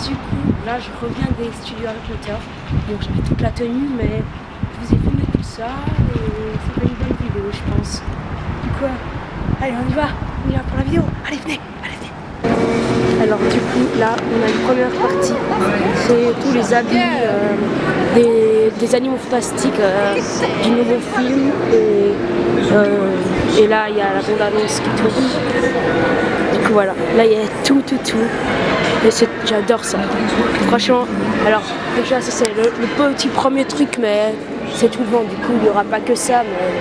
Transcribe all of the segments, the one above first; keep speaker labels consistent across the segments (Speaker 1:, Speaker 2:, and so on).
Speaker 1: Du coup, là je reviens des studios Harry Potter. Bon, j'ai toute la tenue, mais je vous ai filmé tout ça et ça fait une belle vidéo, je pense. Du coup, allez, on y va pour la vidéo. Allez, venez. Alors du coup, là, on a une première partie. C'est tous les habits des animaux fantastiques du nouveau film. Et là, il y a la bande-annonce qui tourne. Du coup, voilà. Là, il y a tout. Et j'adore ça. Franchement, alors déjà, ça c'est le petit premier truc, mais c'est tout le vent. Du coup, il n'y aura pas que ça, mais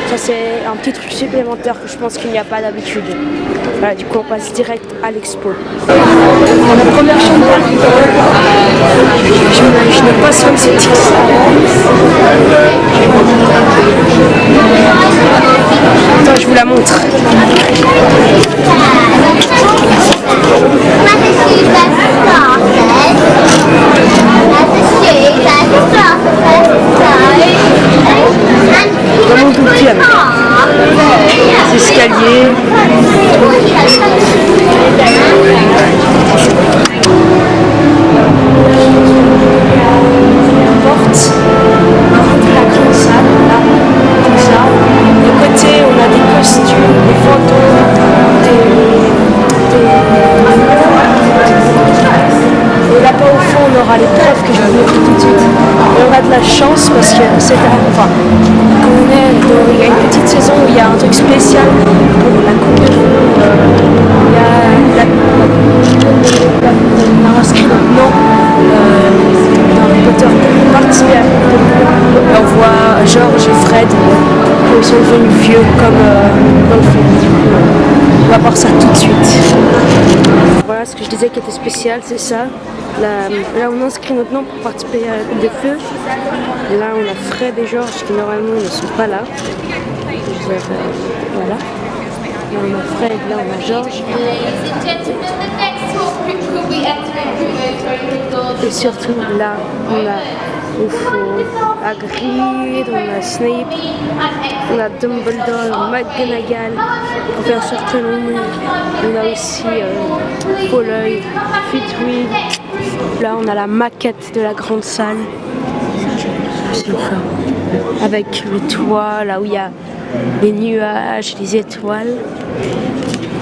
Speaker 1: ça c'est un petit truc supplémentaire que je pense qu'il n'y a pas d'habitude. Voilà, du coup, on passe direct à l'expo. La première chambre, je n'ai pas soin de ce titre. Attends, je vous la montre. Vraiment tout petit, c'est escalier. Porte. La grande salle, là, comme ça. De côté, on a des costumes, des fantômes, et là-bas au fond, on aura les preuves que je vous montre tout de suite. Et on a de la chance parce que c'est il y a une petite saison où il y a un truc spécial pour la coupe de feu. On a inscrit notre nom dans Harry Potter pour participer à la coupe de feu. Et on voit George et Fred qui sont devenus vieux comme dans le film. On va voir ça tout de suite. Voilà ce que je disais qui était spécial, c'est ça. Là, on inscrit notre nom pour participer à la coupe de feu. Là, on a Fred et George qui normalement ne sont pas là. Voilà. Là, on a Fred, là, on a George. Et surtout, là, on a Hagrid, on a Snape, on a Dumbledore, McGonagall, pour faire certains noms. On a aussi Folleuil, Flitwick. Là, on a la maquette de la grande salle. Avec le toit, là où il y a les nuages, les étoiles.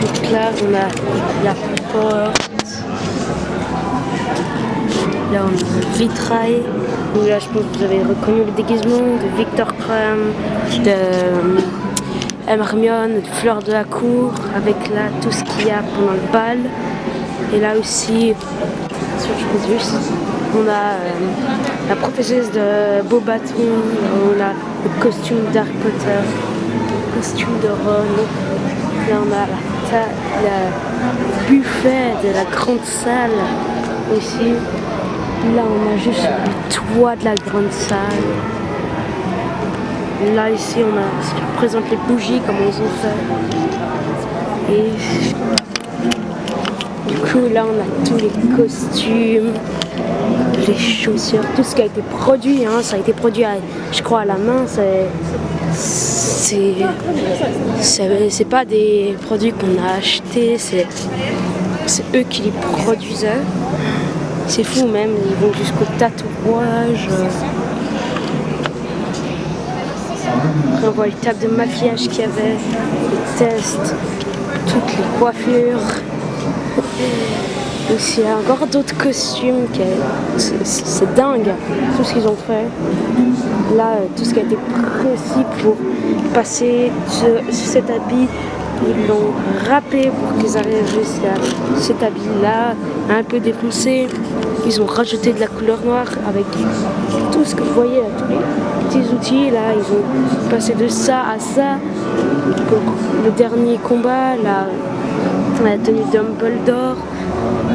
Speaker 1: Donc là, on a la porte. Là, on a le vitrail. Donc là, je pense que vous avez reconnu le déguisement de Victor Crumb, de Hermione, de Fleur de la Cour, avec là tout ce qu'il y a pendant le bal. Et là aussi, on a la professeuse de Beauxbatons, on a le costume d'Harry Potter, le costume de Ron. Là, on a le buffet de la grande salle aussi. Là, on a juste le toit de la grande salle. Là, ici, on a ce qui représente les bougies, comment ils ont fait. Et du coup, là, on a tous les costumes, les chaussures, tout ce qui a été produit. Hein, ça a été produit, je crois, à la main. C'est pas des produits qu'on a achetés, c'est eux qui les produisaient. C'est fou même, ils vont jusqu'au tatouage. Après on voit les tables de maquillage qu'il y avait, les tests, toutes les coiffures. Aussi il y a encore d'autres costumes, c'est dingue tout ce qu'ils ont fait. Là, tout ce qui a été précis pour passer cet habit. Ils l'ont râpé pour qu'ils arrivent jusqu'à cet habit-là, un peu défoncé. Ils ont rajouté de la couleur noire avec tout ce que vous voyez, là, tous les petits outils. Là, ils ont passé de ça à ça. Pour le dernier combat, la tenue Dumbledore,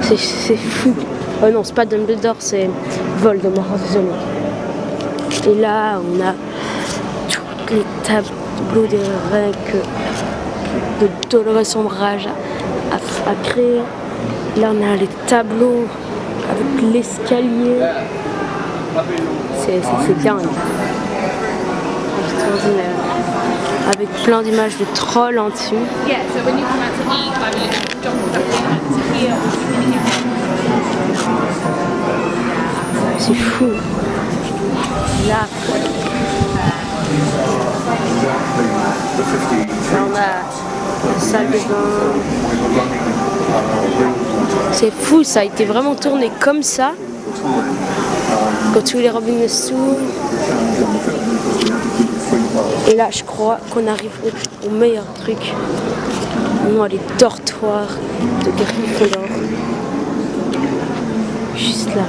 Speaker 1: c'est fou. Oh non, c'est pas Dumbledore, c'est Voldemort, désolé. Et là, on a tous les tableaux des règles de Dolores Umbridge à créer. Là on a les tableaux avec l'escalier. C'est dingue. Extraordinaire. Avec plein d'images de trolls en dessous. C'est fou. Là, on a la salle de bain. C'est fou, ça a été vraiment tourné comme ça. Quand tous les robinets s'ouvrent. Et là, je crois qu'on arrive au meilleur truc. On a les dortoirs de Gryffondor. Juste là.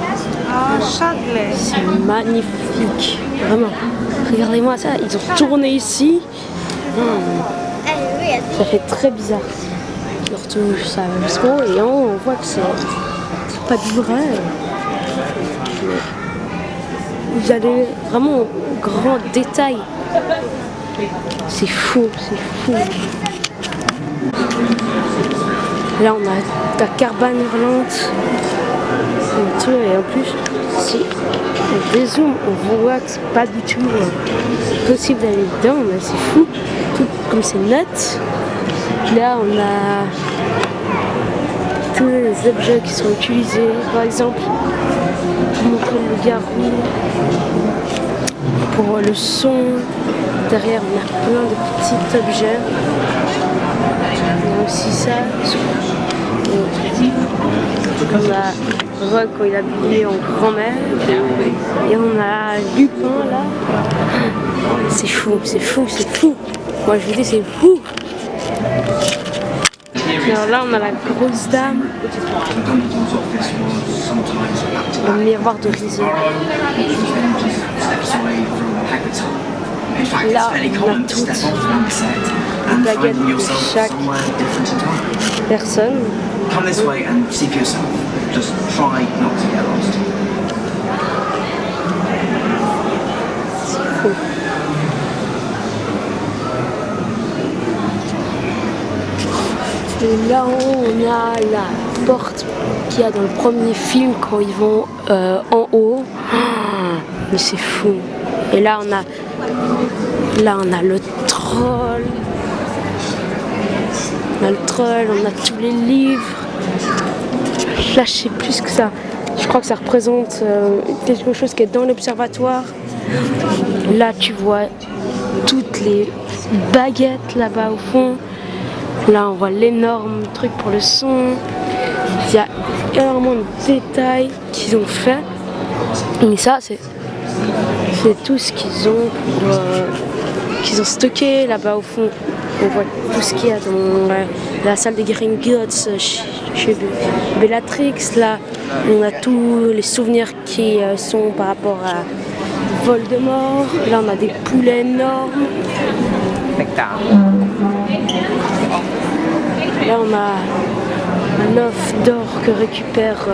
Speaker 1: C'est magnifique. Vraiment. Regardez-moi ça. Ils ont tourné ici. Ça fait très bizarre. Ils retrouvent ça et on voit que c'est pas du vrai. Vous allez vraiment au grand détail. C'est fou, c'est fou. Là, on a la cabane hurlante. Et en plus, si on dézoome, on voit que c'est pas du tout possible d'aller dedans, mais c'est fou. Tout comme c'est net. Là, on a tous les objets qui sont utilisés. Par exemple, pour montrer le garou, pour le son. Derrière, on a plein de petits objets. On a aussi ça. On a Rogue quand il est habillé en grand-mère. Et on a Lupin là. C'est fou, c'est fou, c'est fou. Moi je vous dis, c'est fou. Alors là, on a la grosse dame. Le miroir de Rizzo. Là, on a toutes les baguettes de chaque personne.
Speaker 2: Come this way and see for yourself. Just try not to get lost.
Speaker 1: C'est fou. Et là on a la porte qu'il y a dans le premier film quand ils vont en haut. Mais c'est fou. Et là on a le troll. On a le troll, on a tous les livres. Là, je sais plus que ça. Je crois que ça représente quelque chose qui est dans l'observatoire. Là, tu vois toutes les baguettes là-bas au fond. Là, on voit l'énorme truc pour le son. Il y a énormément de détails qu'ils ont fait. Et ça, c'est tout ce qu'ils ont stocké là-bas au fond. On voit tout ce qu'il y a dans la salle des Gringotts chez Bellatrix. Là, on a tous les souvenirs qui sont par rapport à Voldemort. Là, on a des poulets énormes. Là, on a l'œuf d'or que récupère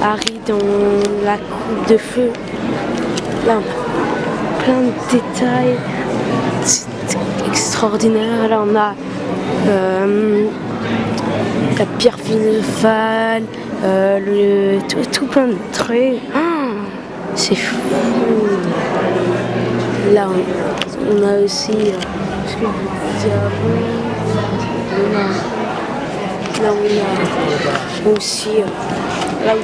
Speaker 1: Harry dans la coupe de feu. Là, on a plein de détails. C'est extraordinaire. Là, on a la pierre philosophale, tout plein de traits. C'est fou. Là, on a aussi ce que je vous disais avant. Là, on a aussi là où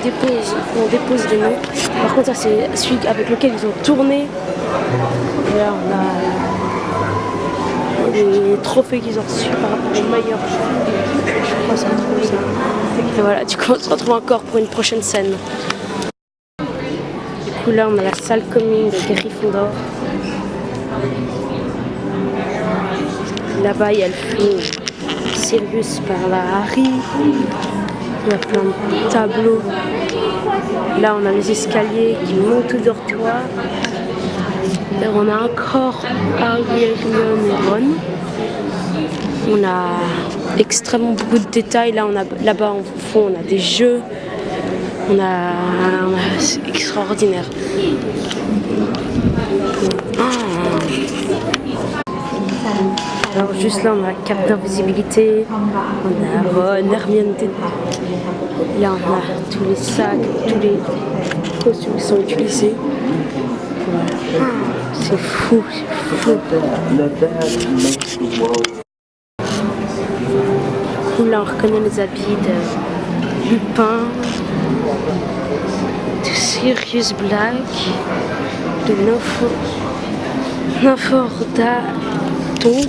Speaker 1: on dépose les noms. Par contre, ça c'est celui avec lequel ils ont tourné. Et là, on a les trophées qu'ils ont reçus par rapport aux meilleurs jeux. Je crois que ça trouve ça. Et voilà, du coup on se retrouve encore pour une prochaine scène. Du coup là on a la salle commune de Gryffondor. Là-bas il y a le film Sirius parle à Harry. Il y a plein de tableaux. Là on a les escaliers qui montent au dortoir. Là, on a encore Harry, Hermione et Ron. On a extrêmement beaucoup de détails. Là, là-bas en fond, on a des jeux. C'est extraordinaire. Alors juste là, on a la cape d'invisibilité. On a Ron, Hermione. Là, on a tous les sacs, tous les costumes qui sont utilisés. Voilà. C'est fou, c'est fou. Là, on reconnaît les habits de Lupin. Tous ces Sirius Black, de Nymphodaton,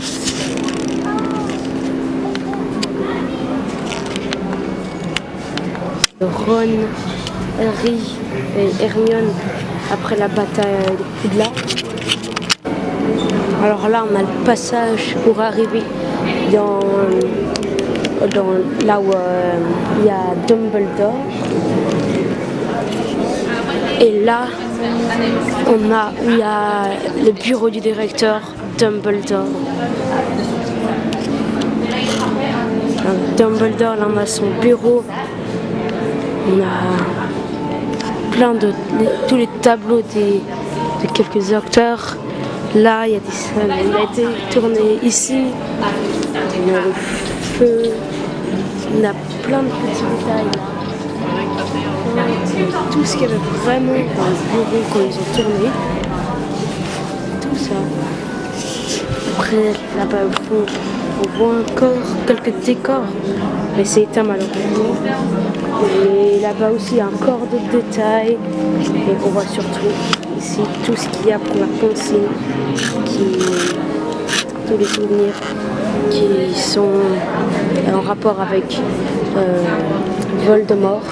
Speaker 1: de Ron, Harry et Hermione après la bataille de Poudlard. Alors là, on a le passage pour arriver dans là où il y a Dumbledore. Et là, où il y a le bureau du directeur Dumbledore. Donc, Dumbledore, là, on a son bureau. On a tous les tableaux de quelques acteurs. Là, il y a des scènes, il a été tourné ici. Il y a le feu. On a plein de petits détails là. Tout ce qu'il y avait vraiment dans le bureau quand ils ont tourné. Tout ça. Après, là-bas au fond, on voit encore quelques décors. Mais c'est éteint malheureusement. Et là-bas aussi, il y a encore d'autres détails. Et on voit surtout ici tout ce qu'il y a pour la consigne. Tous les souvenirs qui sont en rapport avec Voldemort.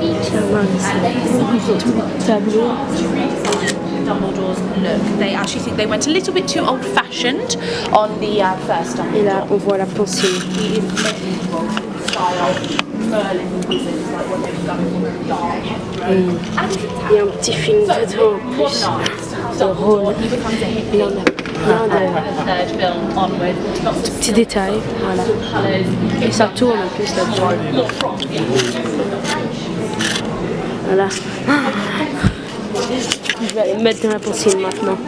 Speaker 1: Tous les tableaux.
Speaker 3: Dumbledore's look. They actually think they went a little bit too old-fashioned on the first time.
Speaker 1: Et là, on voit la pensée. Il y a un petit film dedans en plus, de rôle. Et là, on a plein de petits détails. Voilà. Et ça tourne en plus là-dedans. Voilà. Je vais aller me mettre dans la pensée maintenant.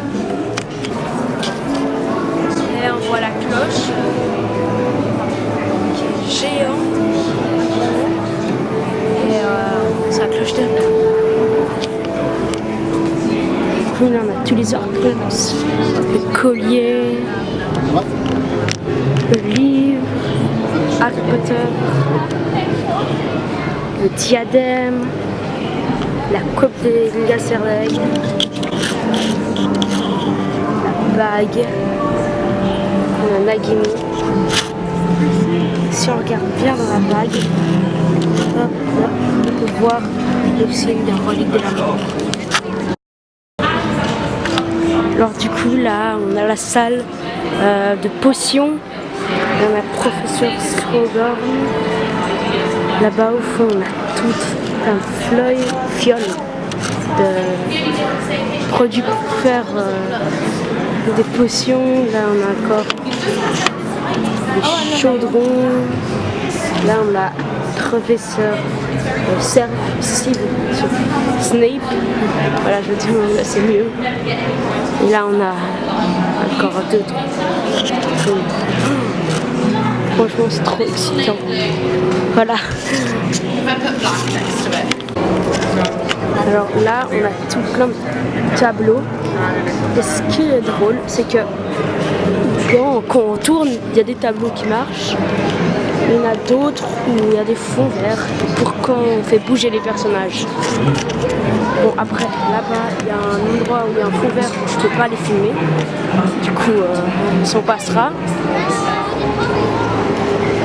Speaker 3: Et on voit la cloche qui est géante. Et c'est la cloche de
Speaker 1: Puis là, on a tous les orcus, le collier, le livre, Harry Potter, le diadème, la coupe de Lacerleg, la bague, on a Nagini. Si on regarde bien dans la bague, hop, on peut voir le signe des reliques de la mort. Alors du coup là, on a la salle de potions. On a professeur Slughorn. Là-bas au fond, on a tout un fiole de produits pour faire des potions. Là, on a encore des chaudrons. Là, on a professeur Snape. Voilà, je dis là, c'est mieux. Et là, on a encore d'autres. Franchement, c'est trop excitant. Voilà. Alors là, on a tout plein de tableaux. Et ce qui est drôle, c'est que quand on tourne, il y a des tableaux qui marchent. Il y en a d'autres où il y a des fonds verts pour quand on fait bouger les personnages. Bon, après, là-bas, il y a un endroit où il y a un fond vert où je ne peux pas les filmer. Du coup, on s'en passera.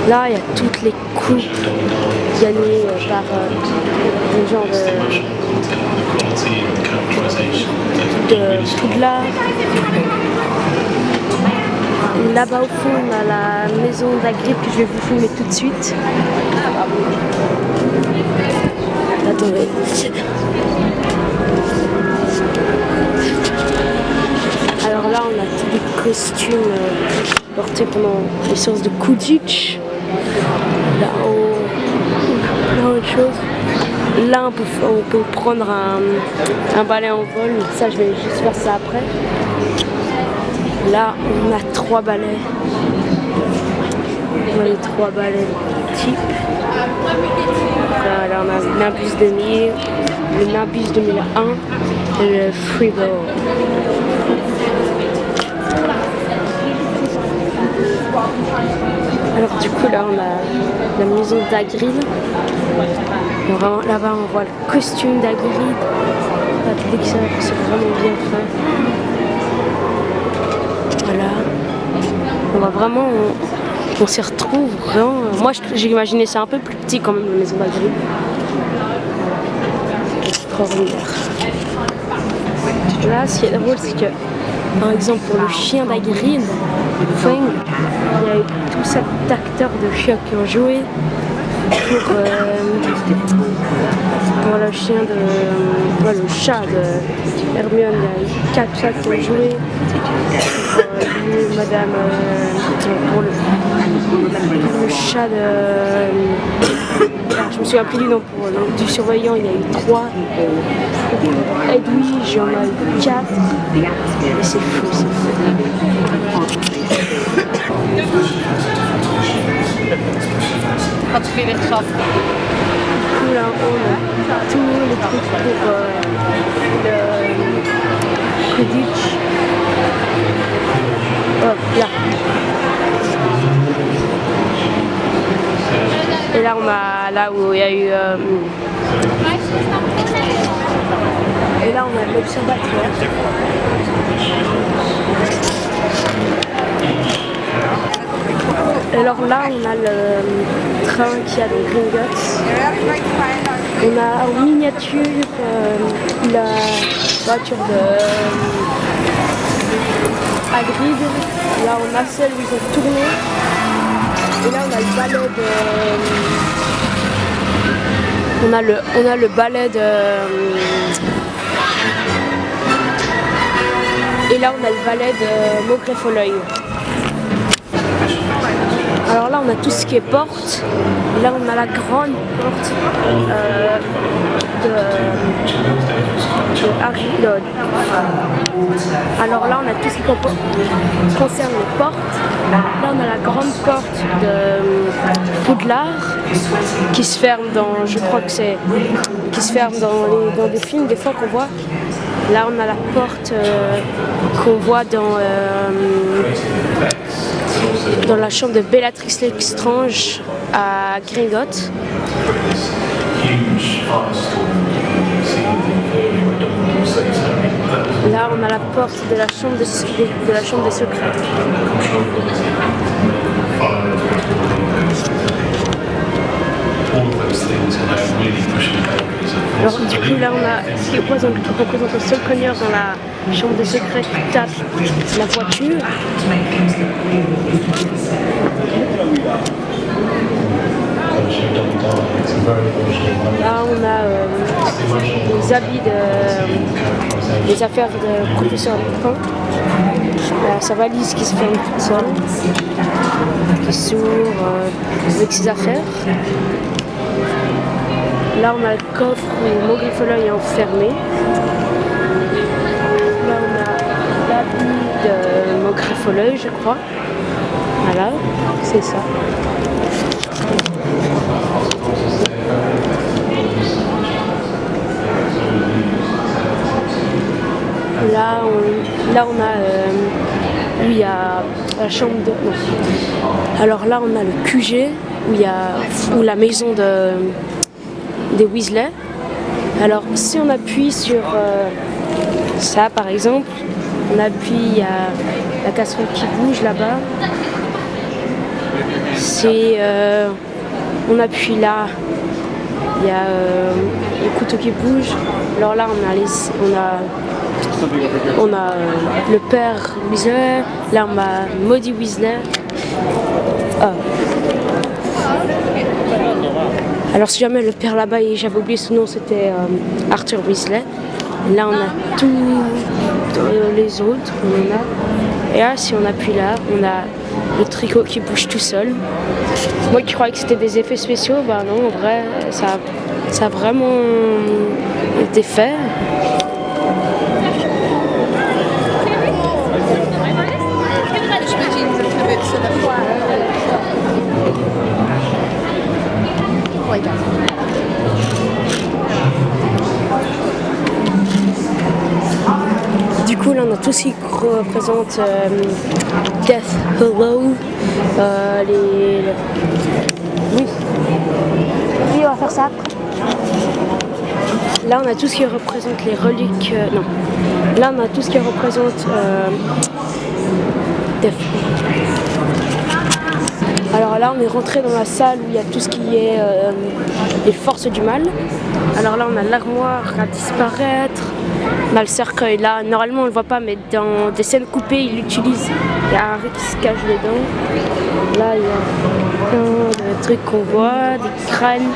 Speaker 1: Là, il y a toutes les coupes gagnées par des gens de Poudlard. Là-bas au fond, on a la maison d'Agrippe que je vais vous filmer tout de suite. Attendez. Alors là, on a tous les costumes portés pendant les séances de Quidditch. Là-haut, plein d'autres choses. Là, on peut prendre un balai en vol. Ça, je vais juste faire ça après. Là, on a 3 balais. On a les 3 balais type. Là, on a le Nimbus 2000, le Nimbus 2001 et le Freeball. Alors du coup là on a la maison d'Hagrid. Là-bas on voit le costume d'Hagrid. Dès que c'est vraiment bien fait. Voilà. On va vraiment, on s'y retrouve vraiment. Moi j'ai imaginé ça un peu plus petit quand même, la maison d'Hagrid. Extraordinaire. Là ce qui est drôle c'est que par exemple pour le chien d'Hagrid, Fang, il y a eu tout cet acteur de chien qui ont joué pour le chien de le chat de Hermione, il y a eu 4 chats qui ont joué pour madame pour le chat de je me souviens plus du nom pour du surveillant, il y a eu 3 Edwige, il y en a eu 4 et c'est fou, c'est fou.
Speaker 3: Quand tu fais les chats.
Speaker 1: Du coup là on a tous les trucs pour le Quidditch. Hop là. Et là on a là où il y a eu et là on a l'observatoire. Alors là on a le train qui a de Gringotts. On a en miniature la voiture de Hagrid. Là on a celle où ils ont tourné. Et là on a le balai de... On a le balai de... Et là on a le balai de Maugrey Folleuil. Alors là on a tout ce qui est porte. Et là on a la grande porte de Harry Potter. Alors là on a tout ce qui concerne les portes. Là on a la grande porte de Poudlard qui se ferme dans, je crois que c'est, qui se ferme dans des films des fois qu'on voit. Là on a la porte qu'on voit dans la chambre de Bellatrix Lestrange à Gringotts. Là on a la porte de la chambre des secrets. Alors du coup là on a ce qui représente le seul cogneur dans la chambre des secrets qui tape la voiture. Là on a les habits les affaires de professeur Lupin. Sa valise qui se ferme toute seule, qui s'ouvre avec ses affaires. Là on a le coffre où Maugrey Folleuil est enfermé. Là on a l'habit de Maugrey Folleuil je crois. Voilà, c'est ça. Là on a où il y a la chambre de... Non. Alors là on a le QG où la maison des Weasley. Alors si on appuie sur ça par exemple, on appuie, il y a la casserole qui bouge là-bas. On appuie là, il y a le couteau qui bouge. Alors là on a le père Weasley, là on a Maudit Weasley. Alors si jamais le père là-bas, j'avais oublié son nom, c'était Arthur Weasley. Là on a tous les autres, Et là si on appuie là, on a le tricot qui bouge tout seul. Moi qui croyais que c'était des effets spéciaux, bah non, en vrai ça a vraiment été fait. Du coup là on a tout ce qui représente Death Hollow, Oui. Oui, on va faire ça après. Là, on a tout ce qui représente les reliques. Non. Là, on a tout ce qui représente Death. Alors là, on est rentré dans la salle où il y a tout ce qui est les forces du mal. Alors là, on a l'armoire à disparaître. On a le cercueil. Là, normalement, on le voit pas, mais dans des scènes coupées, il l'utilise. Il y a Harry qui se cache dedans. Là, il y a plein de trucs qu'on voit, des crânes.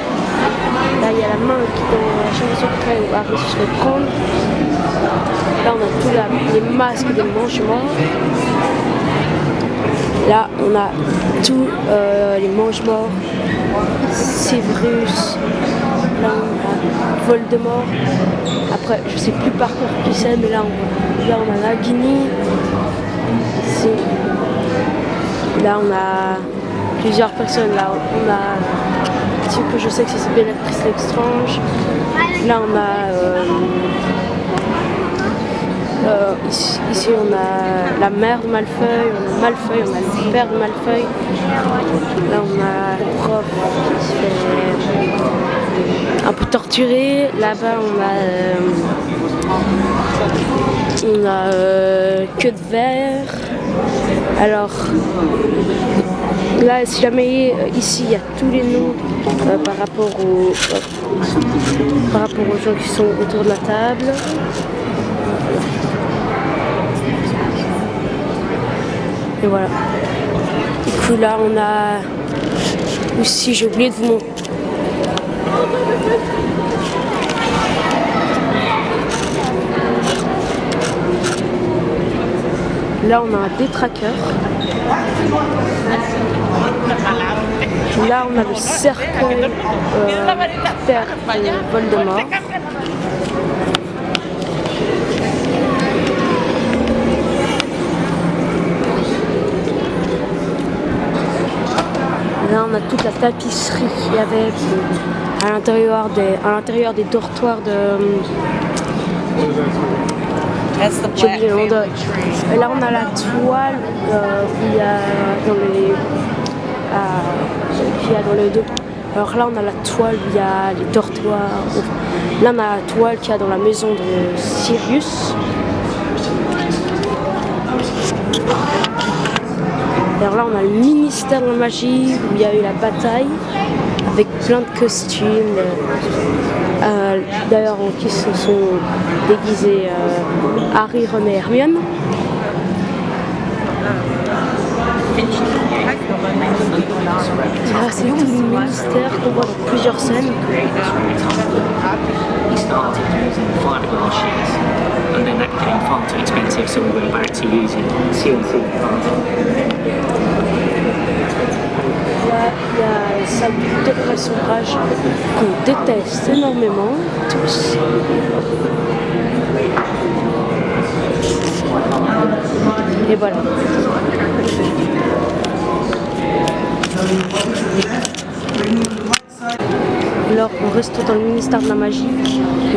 Speaker 1: Là, il y a la main qui est dans la chambre secrète où Harry se fait prendre. Là, on a tous les masques des mange-morts. Là, on a tous les mange-morts, Severus, là on a Voldemort. Après, je sais plus par cœur qui c'est, mais là on a Nagini. Ici. Là, on a plusieurs personnes. Là, on a ce que je sais que c'est Bellatrix Lestrange. Là, on a ici on a la mère de Malfoy, on a Malfoy, on a le père de Malfoy. Là on a le prof qui se fait un peu torturer. Là-bas on a Queue de Verre. Alors là, si jamais ici il y a tous les noms par rapport aux gens qui sont autour de la table. Et voilà. Du coup là on a aussi, j'ai oublié de vous montrer. Là on a un détraqueur. Là on a le cercueil père de Voldemort. Là, on a toute la tapisserie qu'il y avait à l'intérieur des dortoirs de... J'ai oublié le nom de... Et là, on a la toile où il y a dans le dos. Alors là, on a la toile où il y a les dortoirs. Là, on a la toile qu'il y a dans la maison de Sirius. Alors là, on a le ministère de la magie où il y a eu la bataille avec plein de costumes. D'ailleurs, en qui se sont déguisés Harry, Ron et Hermione. Là, c'est tout le ministère qu'on voit dans plusieurs scènes.
Speaker 2: And then that became far too expensive, so we went back to using CNC.
Speaker 1: Là, il y a la salle de presse-ombrage qu'on déteste énormément, tous. Et voilà. Alors on reste dans le ministère de la magie.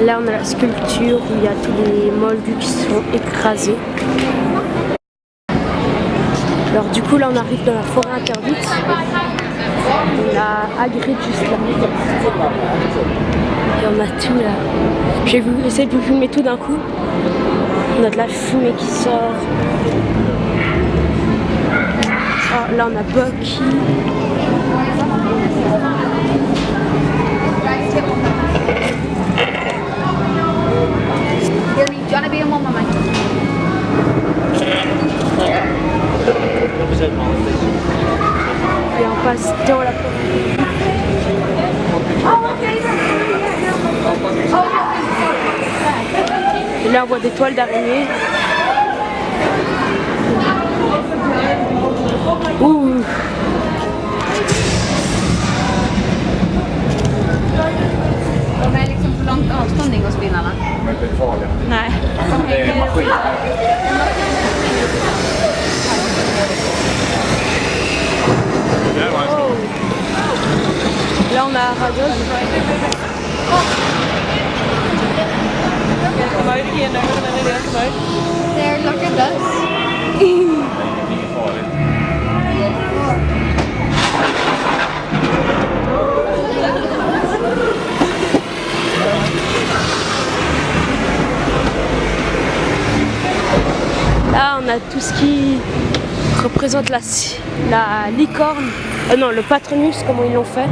Speaker 1: Là on a la sculpture où il y a tous les moldus qui se sont écrasés. Alors du coup là on arrive dans la forêt interdite. On a Hagrid juste là. Et on a tout là. Je vais essayer de vous filmer tout d'un coup. On a de la fumée qui sort. Oh, là on a Bucky. Et on passe dans la forêt. Et là on voit des toiles d'araignée. Ouh.
Speaker 4: De är liksom för långt avstånd in hos bilarna.
Speaker 5: De är inte farliga.
Speaker 4: Nej.
Speaker 5: Det är en maskin.
Speaker 1: Oh. Là on a Aragog.
Speaker 4: They're looking
Speaker 1: a tout ce qui représente la licorne. Non, le Patronus, comment ils l'ont fait.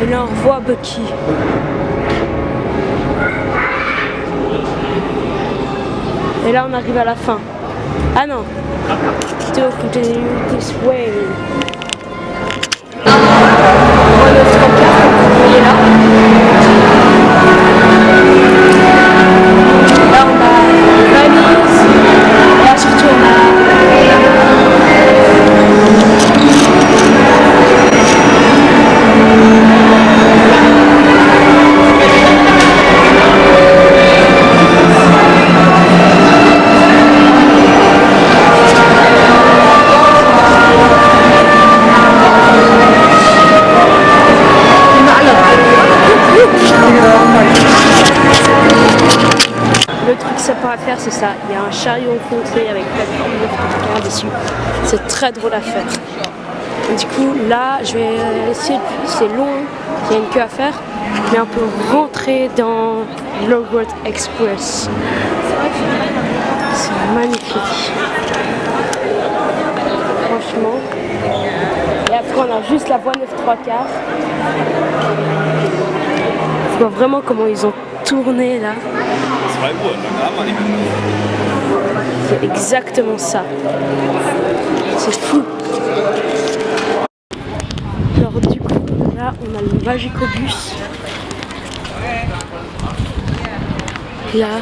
Speaker 1: Et là, on revoit Bucky. Et là, on arrive à la fin. Ah non. Still continue this way. Là, on a Venise. Là, surtout, on a... Le truc sympa à faire, c'est ça. Il y a un chariot enfoncé avec plateforme de photographe dessus. C'est très drôle à faire. Et du coup, là, je vais essayer. C'est long, il y a une queue à faire, mais on peut rentrer dans Logworth Express. C'est magnifique. Franchement. Et après, on a juste la voie 9/3/4. Je vois vraiment comment ils ont tourné là. C'est exactement ça. C'est fou. Alors du coup, là on a le Magicobus. Là,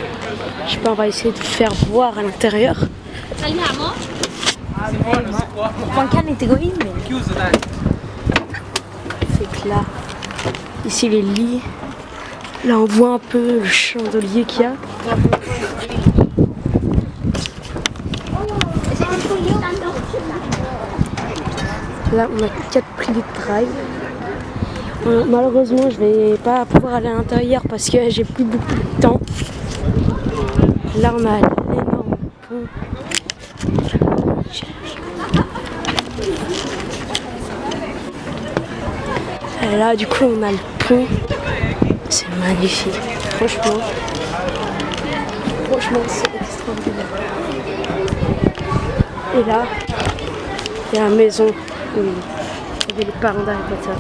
Speaker 1: je sais pas, on va essayer de faire voir à l'intérieur. C'est que là, ici les lits. Là on voit un peu le chandelier qu'il y a. Là on a 4 private drive. Malheureusement je vais pas pouvoir aller à l'intérieur parce que j'ai plus beaucoup de temps. Là on a l'énorme pont. Et là du coup on a le pont. C'est magnifique, franchement c'est extraordinaire. Et là, il y a la maison où il y avait les parents d'Harry Potter.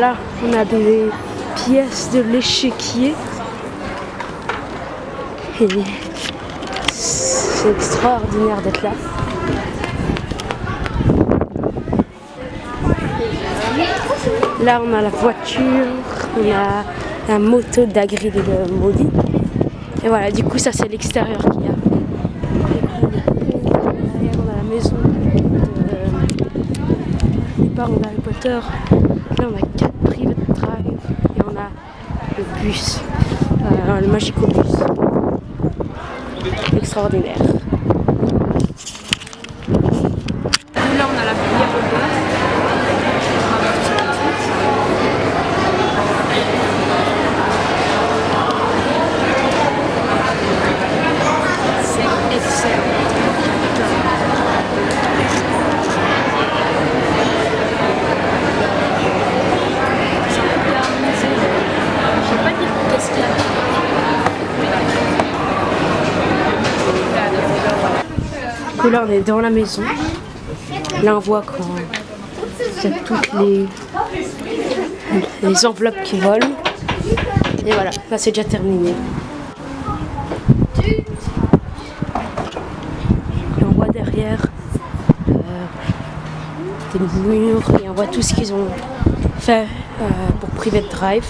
Speaker 1: Là, on a des pièces de l'échiquier. Et c'est extraordinaire d'être là. Là, on a la voiture, on a la moto d'Hagrid et de Molly. Et voilà, du coup, ça c'est l'extérieur qu'il y a. Derrière, on a la maison des parents d'Harry Potter. Là, on a 4 private drive et on a le bus, le Magicobus. Extraordinaire. Là, on a la première Robert. C'est excellent. Je sais pas dire qu'est-ce qu'il y a. Là on est dans la maison. Là on voit quand il y a toutes les enveloppes qui volent. Et voilà, là c'est déjà terminé. Et on voit derrière des murs et on voit tout ce qu'ils ont fait pour Private Drive.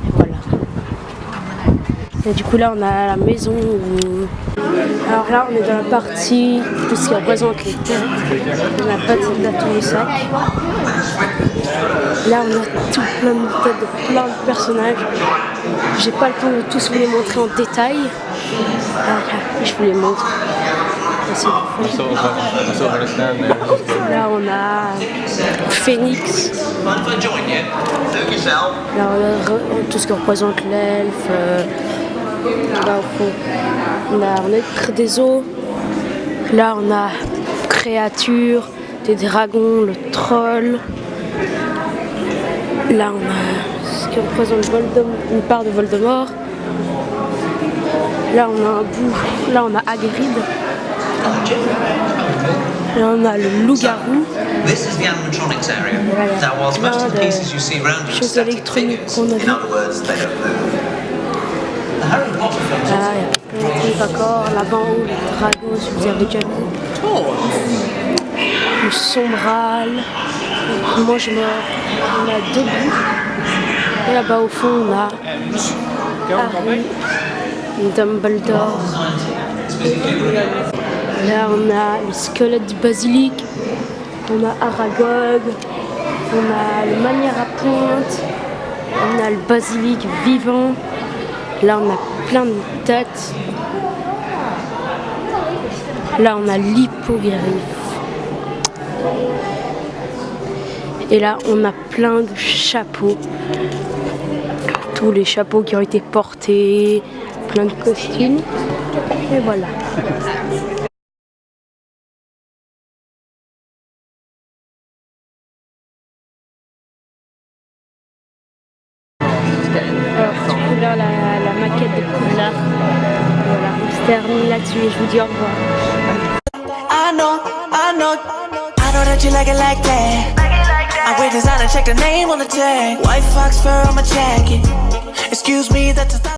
Speaker 1: Et voilà. Et du coup là on a la maison où... Alors là on est dans la partie, tout ce qui représente les têtes. On a pas de la tournesac. Là on a tout plein de têtes de plein de personnages. J'ai pas le temps de tous vous les montrer en détail. Je vous les montre. Là on a Phoenix. Là on a tout ce qui représente l'elfe. Là au fond on a Maître des eaux. Là, on a créatures, des dragons, le troll. Là, on a ce qui représente une part de Voldemort. Là, on a un bout. Là, on a Hagrid. Là, on a le loup-garou.
Speaker 6: This is the animatronics area. Now, whilst most of the pieces you see around you are
Speaker 1: Choses
Speaker 6: static
Speaker 1: électroniques
Speaker 6: figures,
Speaker 1: qu'on a
Speaker 6: in
Speaker 1: vues.
Speaker 6: other words, they don't move. The Harry Potter films
Speaker 1: Là, il y a plein de trucs encore. Là-bas, en haut, les dragons, si vous avez déjà vu. Le sombral. Moi, je meurs. On a deux bouts. Et là-bas, au fond, on a Harry, Dumbledore. Là, on a le squelette du basilic. On a Aragog. On a le manière à pointe. On a le basilic vivant. Là, on a plein de têtes. Là, on a l'hippogriffe. Et là, on a plein de chapeaux. Tous les chapeaux qui ont été portés. Plein de costumes. Et voilà. Alors, du coup, là, la maquette de Poudlard. Voilà, on se termine là-dessus et je vous dis au revoir.
Speaker 7: I know that you like it like that. I wear designer, check the name on the tag. White fox fur on my jacket. Excuse me, that's a